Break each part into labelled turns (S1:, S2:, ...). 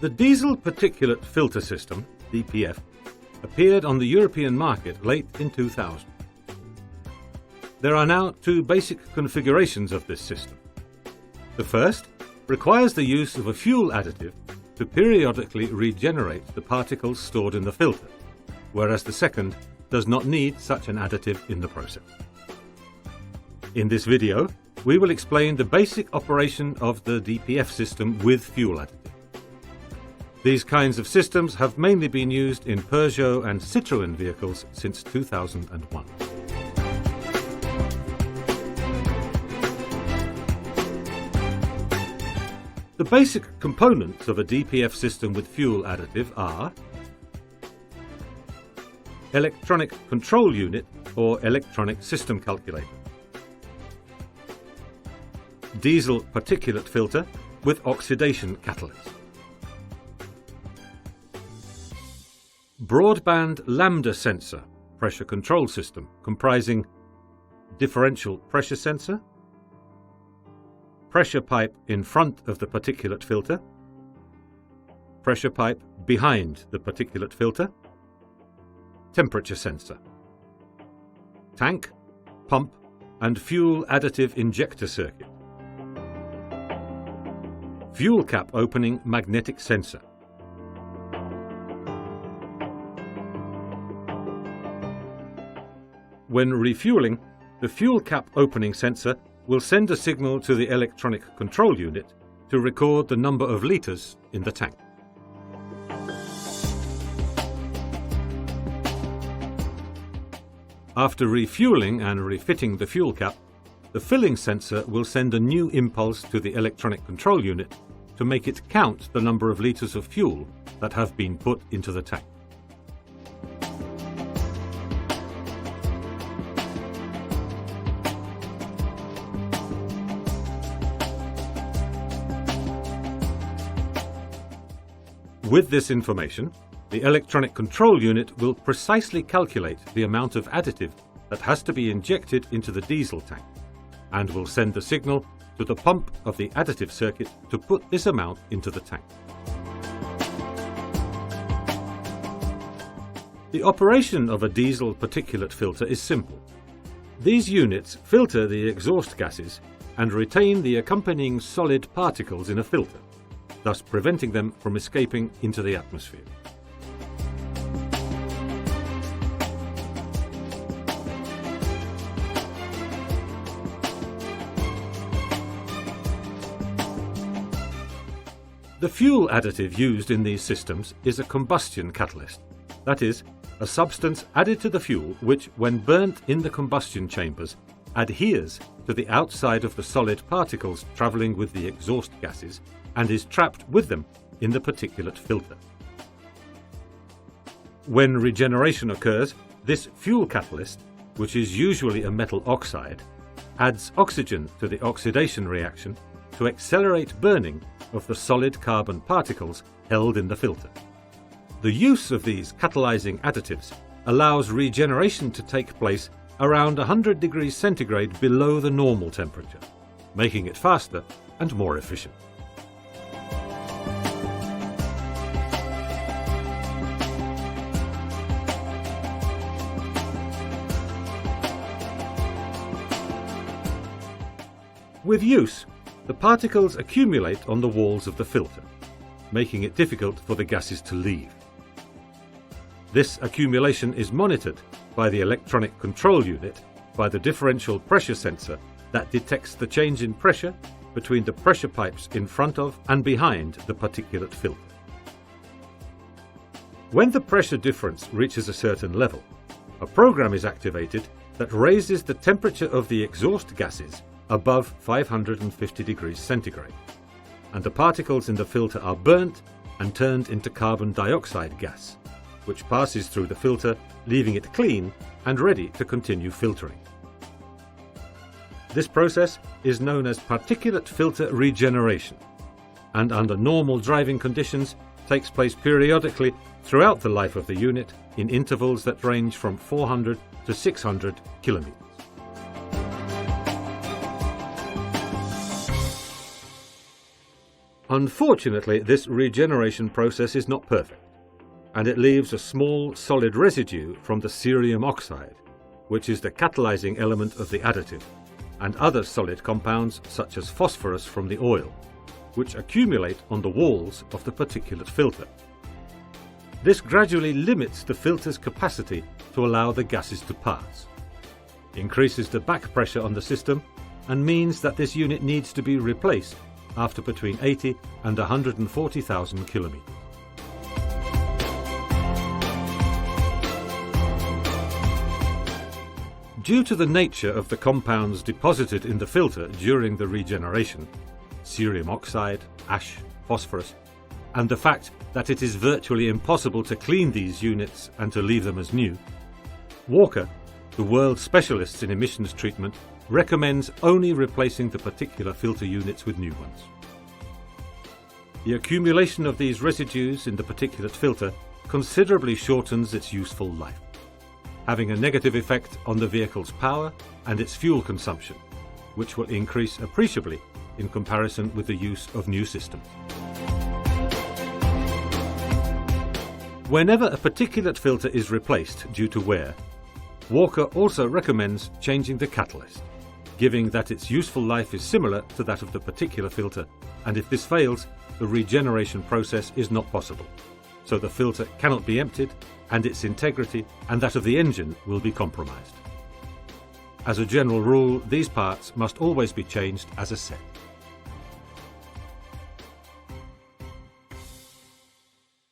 S1: The diesel particulate filter system, DPF, appeared on the European market late in 2000. There are now two basic configurations of this system. The first requires the use of a fuel additive to periodically regenerate the particles stored in the filter, whereas the second does not need such an additive in the process. In this video, we will explain the basic operation of the DPF system with fuel additive. These kinds of systems have mainly been used in Peugeot and Citroën vehicles since 2001. The basic components of a DPF system with fuel additive are electronic control unit or electronic system calculator, diesel particulate filter with oxidation catalyst, broadband lambda sensor pressure control system comprising differential pressure sensor, pressure pipe in front of the particulate filter, pressure pipe behind the particulate filter, temperature sensor, tank, pump and fuel additive injector circuit, fuel cap opening magnetic sensor, when refueling, the fuel cap opening sensor will send a signal to the electronic control unit to record the number of litres in the tank. After refueling and refitting the fuel cap, the filling sensor will send a new impulse to the electronic control unit to make it count the number of litres of fuel that have been put into the tank. With this information, the electronic control unit will precisely calculate the amount of additive that has to be injected into the diesel tank and will send the signal to the pump of the additive circuit to put this amount into the tank. The operation of a diesel particulate filter is simple. These units filter the exhaust gases and retain the accompanying solid particles in a filter, thus preventing them from escaping into the atmosphere. The fuel additive used in these systems is a combustion catalyst, that is, a substance added to the fuel which, when burnt in the combustion chambers, adheres to the outside of the solid particles travelling with the exhaust gases and is trapped with them in the particulate filter. When regeneration occurs, this fuel catalyst, which is usually a metal oxide, adds oxygen to the oxidation reaction to accelerate burning of the solid carbon particles held in the filter. The use of these catalyzing additives allows regeneration to take place around 100 degrees centigrade below the normal temperature, making it faster and more efficient. With use, the particles accumulate on the walls of the filter, making it difficult for the gases to leave. This accumulation is monitored by the electronic control unit by the differential pressure sensor that detects the change in pressure between the pressure pipes in front of and behind the particulate filter. When the pressure difference reaches a certain level, a program is activated that raises the temperature of the exhaust gases above 550 degrees centigrade, and the particles in the filter are burnt and turned into carbon dioxide gas, which passes through the filter, leaving it clean and ready to continue filtering. This process is known as particulate filter regeneration, and under normal driving conditions takes place periodically throughout the life of the unit in intervals that range from 400 to 600 kilometers. Unfortunately, this regeneration process is not perfect, and it leaves a small solid residue from the cerium oxide, which is the catalyzing element of the additive, and other solid compounds such as phosphorus from the oil, which accumulate on the walls of the particulate filter. This gradually limits the filter's capacity to allow the gases to pass, increases the back pressure on the system, and means that this unit needs to be replaced after between 80 and 140,000 kilometers. Due to the nature of the compounds deposited in the filter during the regeneration, cerium oxide, ash, phosphorus, and the fact that it is virtually impossible to clean these units and to leave them as new, Walker, the world specialist in emissions treatment, recommends only replacing the particular filter units with new ones. The accumulation of these residues in the particulate filter considerably shortens its useful life, having a negative effect on the vehicle's power and its fuel consumption, which will increase appreciably in comparison with the use of new systems. Whenever a particulate filter is replaced due to wear, Walker also recommends changing the catalyst, giving that its useful life is similar to that of the particular filter, and if this fails, the regeneration process is not possible, so the filter cannot be emptied and its integrity and that of the engine will be compromised. As a general rule, these parts must always be changed as a set.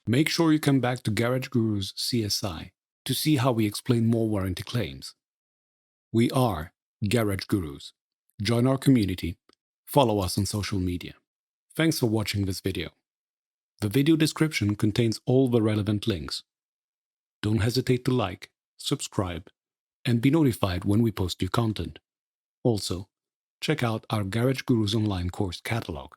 S2: Make sure you come back to Garage Guru's CSI to see how we explain more warranty claims. We are Garage Gurus. Join our community. Follow us on social media. Thanks for watching this video. The video description contains all the relevant links. Don't hesitate to like, subscribe, and be notified when we post new content. Also, check out our Garage Gurus online course catalog.